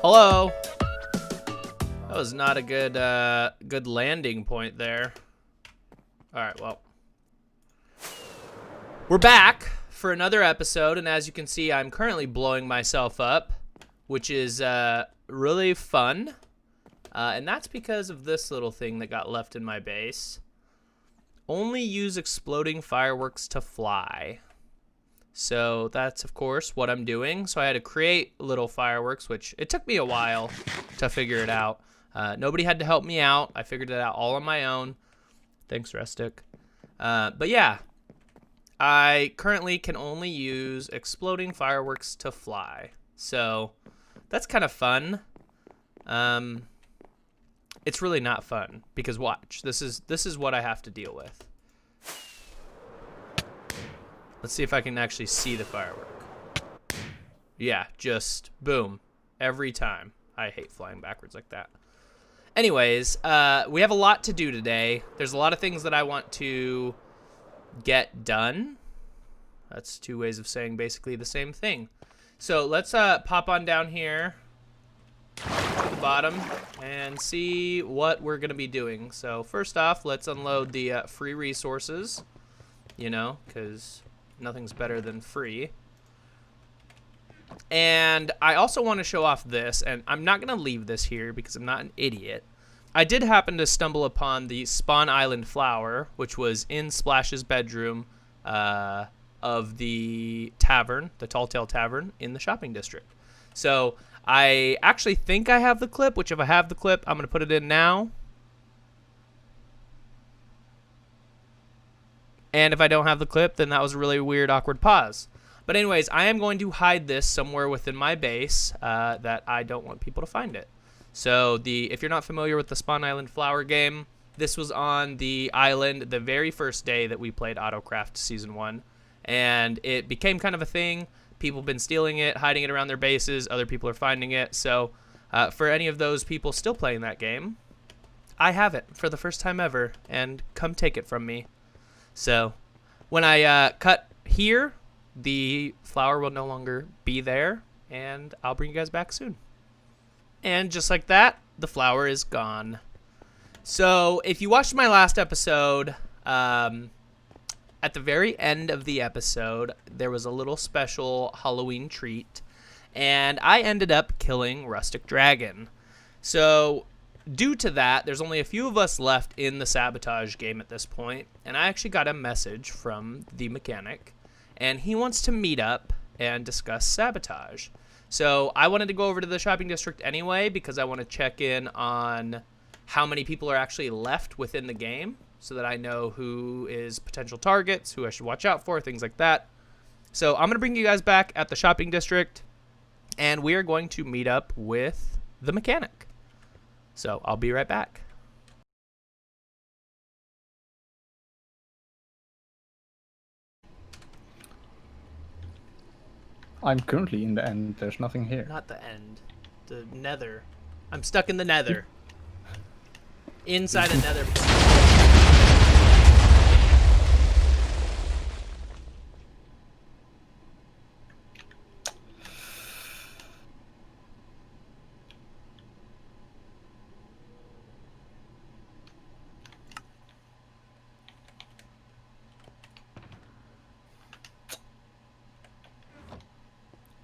Hello. That was not a good landing point there. All right, well. We're back for another episode, and as you can see, I'm currently blowing myself up, which is really fun. And that's because of this little thing that got left in my base. Only use exploding fireworks to fly. So that's, of course, what I'm doing. So I had to create little fireworks, which it took me a while to figure it out. Nobody had to help me out. I figured it out all on my own. Thanks, Rustic. But yeah, I currently can only use exploding fireworks to fly. So that's kind of fun. It's really not fun because watch, this is what I have to deal with. Let's see if I can actually see the firework. Yeah, just boom. Every time. I hate flying backwards like that. Anyways, we have a lot to do today. There's a lot of things that I want to get done. That's two ways of saying basically the same thing. So let's pop on down here to the bottom and see what we're going to be doing. So first off, let's unload the free resources, you know, because nothing's better than free. And I also want to show off this, and I'm not going to leave this here because I'm not an idiot. I did happen to stumble upon the Spawn Island flower, which was in Splash's bedroom of the tavern, the Tall Tale Tavern in the shopping district. So I actually think I have the clip, which if I have the clip, I'm going to put it in now. And if I don't have the clip, then that was a really weird, awkward pause. But anyways, I am going to hide this somewhere within my base that I don't want people to find it. So if you're not familiar with the Spawn Island Flower game, this was on the island the very first day that we played AutoCraft Season 1. And it became kind of a thing. People have been stealing it, hiding it around their bases. Other people are finding it. So for any of those people still playing that game, I have it for the first time ever. And come take it from me. So when I cut here, the flower will no longer be there, and I'll bring you guys back soon. And just like that, the flower is gone. So if you watched my last episode, at the very end of the episode, there was a little special Halloween treat, and I ended up killing RusticDragon. So due to that, there's only a few of us left in the sabotage game at this point, and I actually got a message from the mechanic, and he wants to meet up and discuss sabotage. So I wanted to go over to the shopping district anyway because I want to check in on how many people are actually left within the game so that I know who is potential targets, who I should watch out for, things like that. So I'm going to bring you guys back at the shopping district, and we are going to meet up with the mechanic. So I'll be right back. I'm currently in the end. There's nothing here. Not the end. The nether. I'm stuck in the nether. Inside a nether.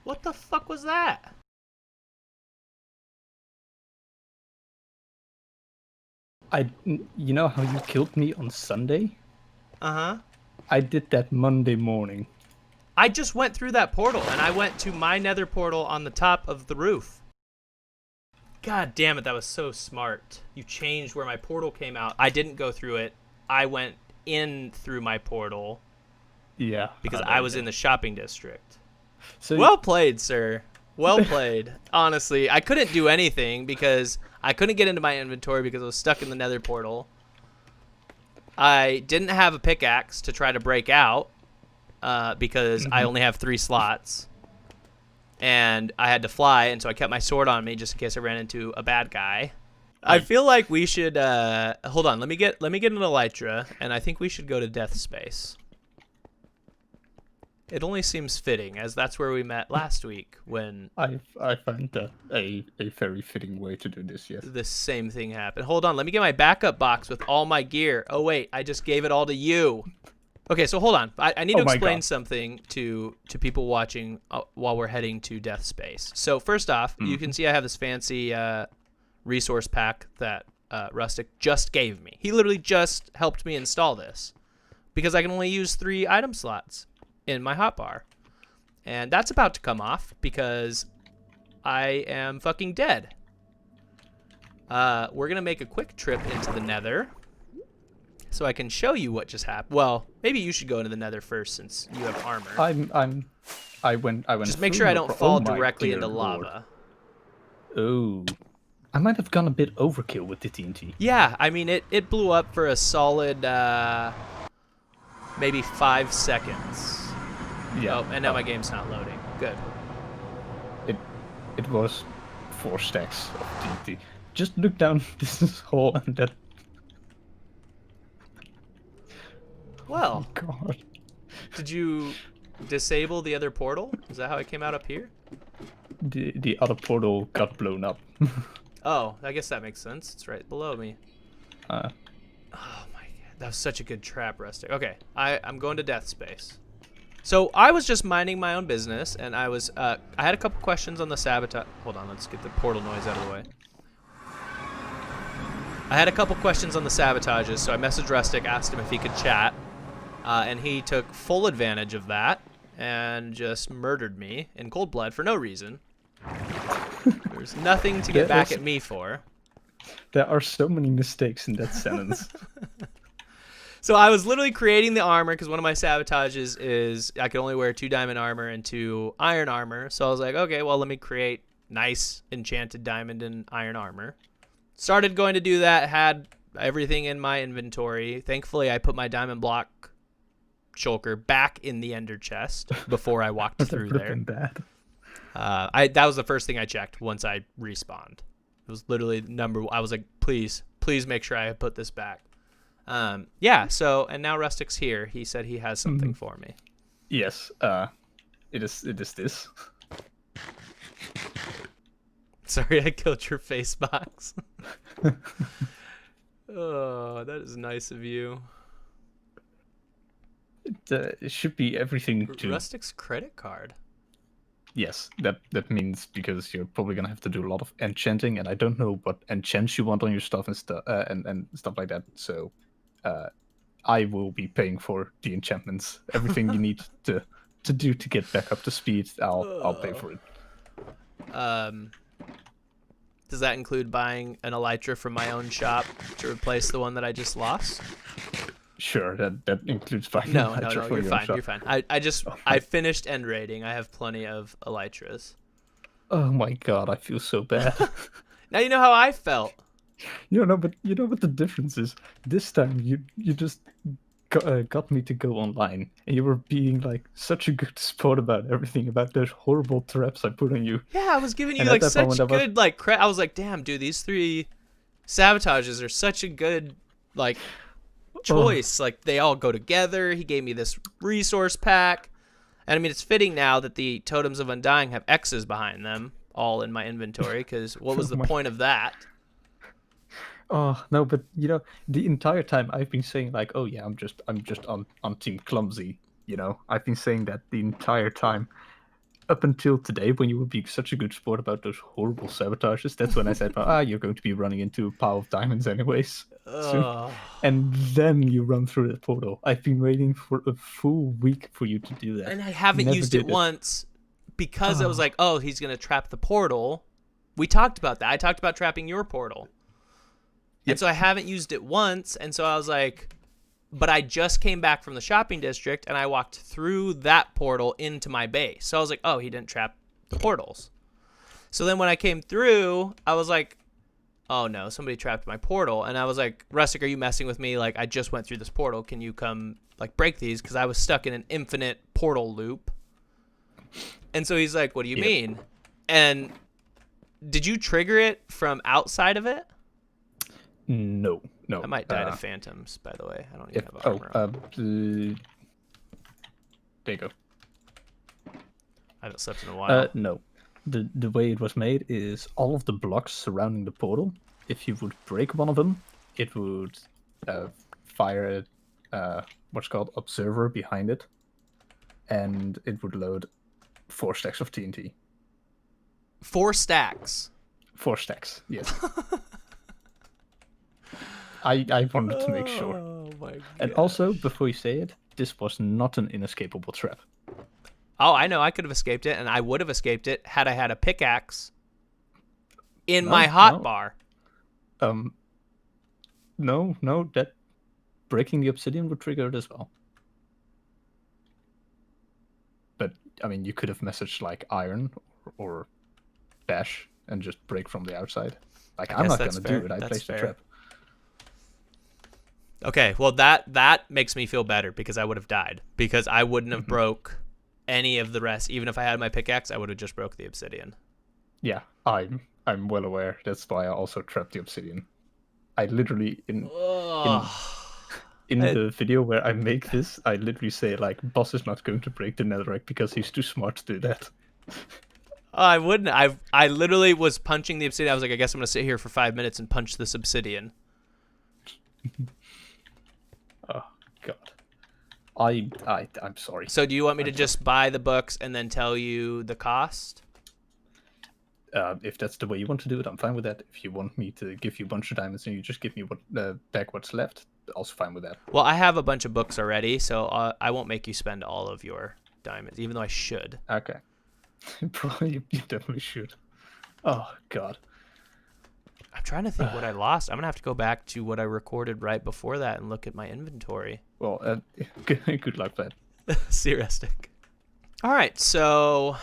What the fuck was that? You know how you killed me on Sunday? Uh-huh. I did that Monday morning. I just went through that portal, and I went to my nether portal on the top of the roof. God damn it, that was so smart. You changed where my portal came out. I didn't go through it. I went in through my portal. Yeah. Because I was in the shopping district. So Well played, sir. Well played. Honestly, I couldn't do anything because I couldn't get into my inventory because I was stuck in the nether portal. I didn't have a pickaxe to try to break out because I only have 3 slots. And I had to fly, and so I kept my sword on me just in case I ran into a bad guy. I feel like we should hold on. Let me get an elytra, and I think we should go to death space. It only seems fitting, as that's where we met last week when I find that a very fitting way to do this. Yes. the same thing happened. Hold on, let me get my backup box with all my gear. Oh wait, I just gave it all to you. Okay, so hold on. I need to explain something to people watching while we're heading to Death Space. So first off, you can see I have this fancy resource pack that Rustic just gave me. He literally just helped me install this because I can only use 3 item slots in my hotbar. And that's about to come off because I am fucking dead. We're going to make a quick trip into the Nether so I can show you what just happened. Well, maybe you should go into the Nether first since you have armor. I went. Just make sure I don't fall directly into lava. Oh. I might have gone a bit overkill with the TNT. Yeah, I mean, it blew up for a solid maybe 5 seconds. Yeah. Oh, and now my game's not loading. Good. It was 4 stacks of TNT. Just look down this hole and that. Well, Oh God. did you disable the other portal? Is that how it came out up here? The other portal got blown up. Oh, I guess that makes sense. It's right below me. Uh, Oh my god, that was such a good trap, Rustic. Okay, I'm going to Death Space. So I was just minding my own business, and I had a couple questions on the sabotage. Hold on, let's get the portal noise out of the way. I had a couple questions on the sabotages, so I messaged Rustic, asked him if he could chat, and he took full advantage of that and just murdered me in cold blood for no reason. There's nothing to get back at me for. There are so many mistakes in that sentence. So I was literally creating the armor because one of my sabotages is I could only wear 2 diamond armor and 2 iron armor. So I was like, okay, well, let me create nice enchanted diamond and iron armor. Started going to do that, had everything in my inventory. Thankfully, I put my diamond block shulker back in the ender chest before I walked through there. Bad. That was the first thing I checked once I respawned. It was literally I was like, please make sure I put this back. Yeah, so, and now Rustic's here. He said he has something for me. Yes, it is this. Sorry, I killed your face box. Oh, that is nice of you. It should be everything to... Rustic's credit card. Yes, that means because you're probably gonna have to do a lot of enchanting, and I don't know what enchants you want on your stuff and stuff and stuff like that. So, I will be paying for the enchantments. Everything you need to do to get back up to speed, I'll pay for it. Does that include buying an elytra from my own shop to replace the one that I just lost? Sure, that includes buying No, an elytra for you're your fine. shop. You're fine. I finished end raiding. I have plenty of elytras. Oh my god, I feel so bad. Now you know how I felt. But you know what the difference is? This time you just got me to go online, and you were being like such a good sport about everything, about those horrible traps I put on you. Yeah, I was giving you And like at that such moment, good like credit. I was like, damn, dude, these 3 sabotages are such a good like choice. Like they all go together. He gave me this resource pack, and I mean it's fitting now that the totems of undying have X's behind them, all in my inventory. Because what was the point of that? Oh no, but the entire time I've been saying like, oh yeah, I'm just on team clumsy. I've been saying that the entire time, up until today when you were being such a good sport about those horrible sabotages. That's when I said, you're going to be running into a pile of diamonds anyways. Soon. And then you run through the portal. I've been waiting for a full week for you to do that, and I haven't used it once because I was like, oh, he's gonna trap the portal. We talked about that. I talked about trapping your portal. And so I haven't used it once, and so I was like, but I just came back from the shopping district, and I walked through that portal into my base. So I was like, oh, he didn't trap the portals. So then when I came through, I was like, oh no, somebody trapped my portal. And I was like, Rustic, are you messing with me? Like, I just went through this portal. Can you come, like, break these? Because I was stuck in an infinite portal loop. And so he's like, what do you mean? And did you trigger it from outside of it? No. I might die to phantoms, by the way. I don't even have armor on. There you go. I haven't slept in a while. No. The way it was made is all of the blocks surrounding the portal. If you would break one of them, it would fire a what's called observer behind it, and it would load 4 stacks of TNT. 4 stacks. 4 stacks, yes. I wanted to make sure. Oh my god. And also, before you say it, this was not an inescapable trap. Oh, I know. I could have escaped it, and I would have escaped it had I had a pickaxe in my hotbar. No, that breaking the obsidian would trigger it as well. But, I mean, you could have messaged, like, iron or dash and just break from the outside. Like, I'm not going to do it. I placed a trap. Okay, well, that makes me feel better because I would have died. Because I wouldn't have broke any of the rest. Even if I had my pickaxe, I would have just broke the obsidian. Yeah, I'm well aware. That's why I also trapped the obsidian. I literally in the video where I make this, I literally say like, "Boss is not going to break the netherrack because he's too smart to do that." I wouldn't. I literally was punching the obsidian. I was like, I guess I'm gonna sit here for 5 minutes and punch this obsidian. Oh God, I'm sorry. So do you want me to just buy the books and then tell you the cost? If that's the way you want to do it, I'm fine with that. If you want me to give you a bunch of diamonds and you just give me back what's left, also fine with that. Well, I have a bunch of books already, so I won't make you spend all of your diamonds, even though I should. Okay. Probably you definitely should. Oh God. I'm trying to think what I lost. I'm gonna have to go back to what I recorded right before that and look at my inventory. Well, good luck, lad. See you, Rustic. All right, so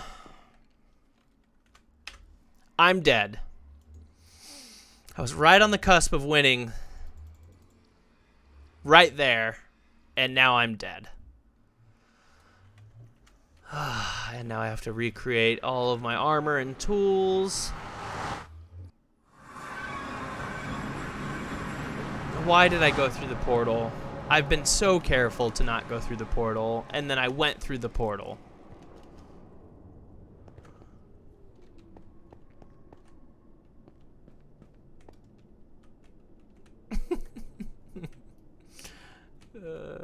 I'm dead. I was right on the cusp of winning. Right there, and now I'm dead. And now I have to recreate all of my armor and tools. Why did I go through the portal? I've been so careful to not go through the portal, and then I went through the portal.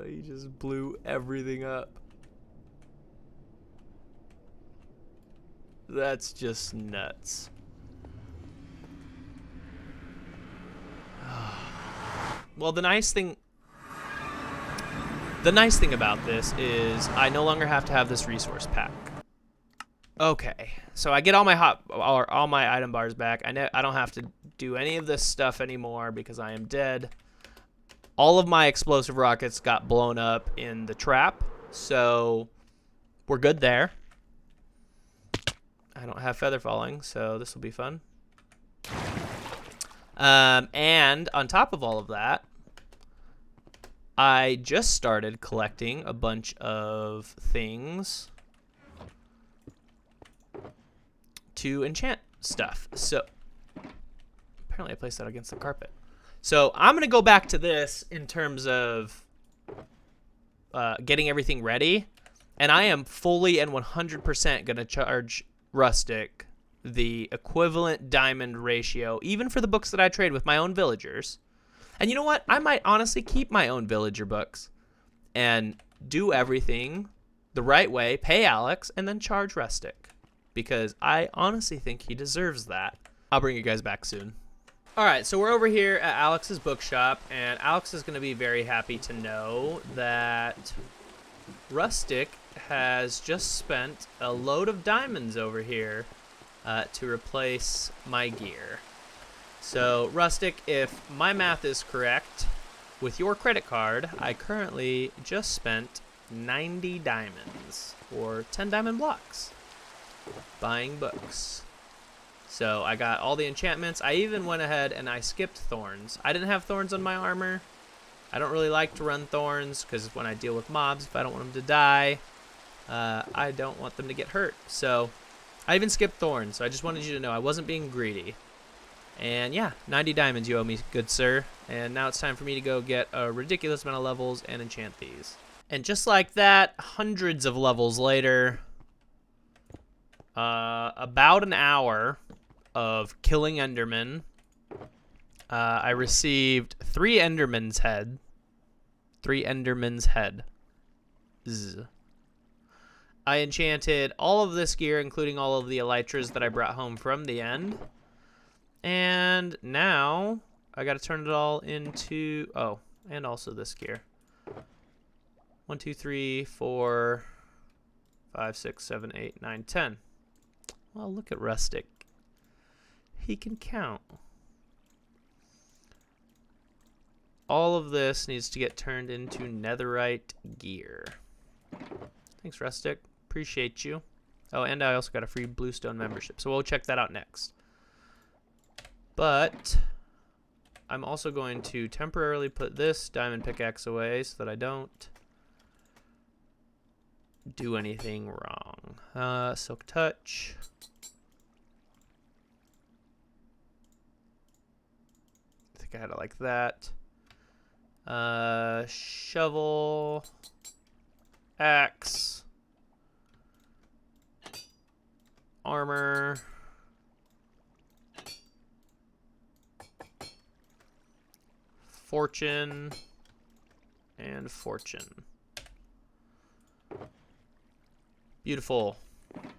He just blew everything up. That's just nuts. Well, the nice thing about this is I no longer have to have this resource pack. Okay, so I get all my item bars back. I don't have to do any of this stuff anymore because I am dead. All of my explosive rockets got blown up in the trap, so we're good there. I don't have feather falling, so this will be fun. And on top of all of that, I just started collecting a bunch of things to enchant stuff. So apparently I placed that against the carpet. So I'm going to go back to this in terms of getting everything ready. And I am fully and 100% going to charge Rustic the equivalent diamond ratio, even for the books that I trade with my own villagers. And you know what? I might honestly keep my own villager books and do everything the right way, pay Alex, and then charge Rustic. Because I honestly think he deserves that. I'll bring you guys back soon. All right, so we're over here at Alex's bookshop, and Alex is going to be very happy to know that Rustic has just spent a load of diamonds over here to replace my gear. So, Rustic, if my math is correct, with your credit card, I currently just spent 90 diamonds, or 10 diamond blocks, buying books. So I got all the enchantments. I even went ahead and I skipped thorns. I didn't have thorns on my armor. I don't really like to run thorns because when I deal with mobs, if I don't want them to die, I don't want them to get hurt. So I even skipped thorns. So I just wanted you to know I wasn't being greedy. And yeah, 90 diamonds you owe me, good sir. And now it's time for me to go get a ridiculous amount of levels and enchant these. And just like that, hundreds of levels later, about an hour of killing Endermen. I received 3 Enderman's head. 3 Enderman's head. Zzz. I enchanted all of this gear, including all of the elytras that I brought home from the end. And now I got to turn it all into... Oh, and also this gear. 1, 2, 3, 4, 5, 6, 7, 8, 9, 10. Well, look at Rustic. He can count. All of this needs to get turned into netherite gear. Thanks, Rustic. Appreciate you. Oh, and I also got a free Bluestone membership, so we'll check that out next. But I'm also going to temporarily put this diamond pickaxe away so that I don't do anything wrong. Silk touch. I think I had it like that. Shovel. Axe. Armor. Fortune. And fortune. Beautiful.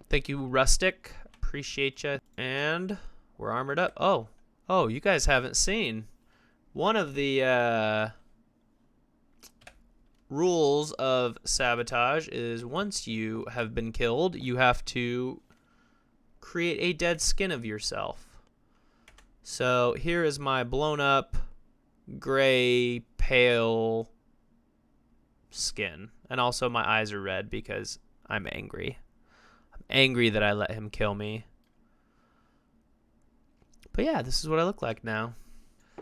Thank you, Rustic. Appreciate you. And we're armored up. Oh, you guys haven't seen. One of the rules of sabotage is once you have been killed, you have to create a dead skin of yourself. So here is my blown up gray pale skin, and also my eyes are red because I'm angry. I'm angry that I let him kill me. But yeah, this is what I look like now.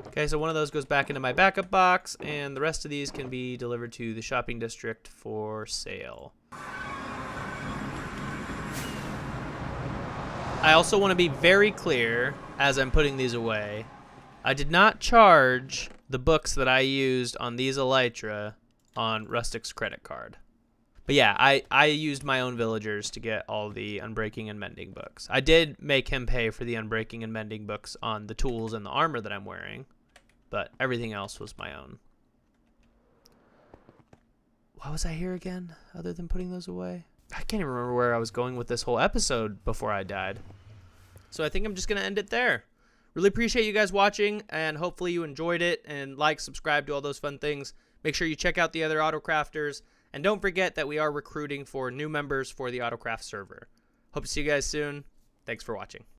Okay, so one of those goes back into my backup box, and the rest of these can be delivered to the shopping district for sale. I also want to be very clear as I'm putting these away. I did not charge the books that I used on these elytra on Rustic's credit card. But yeah, I used my own villagers to get all the Unbreaking and Mending books. I did make him pay for the Unbreaking and Mending books on the tools and the armor that I'm wearing, but everything else was my own. Why was I here again, other than putting those away? I can't even remember where I was going with this whole episode before I died. So I think I'm just going to end it there. Really appreciate you guys watching, and hopefully you enjoyed it, and like, subscribe, do all those fun things. Make sure you check out the other AutoCrafters. And don't forget that we are recruiting for new members for the AutoCraft server. Hope to see you guys soon. Thanks for watching.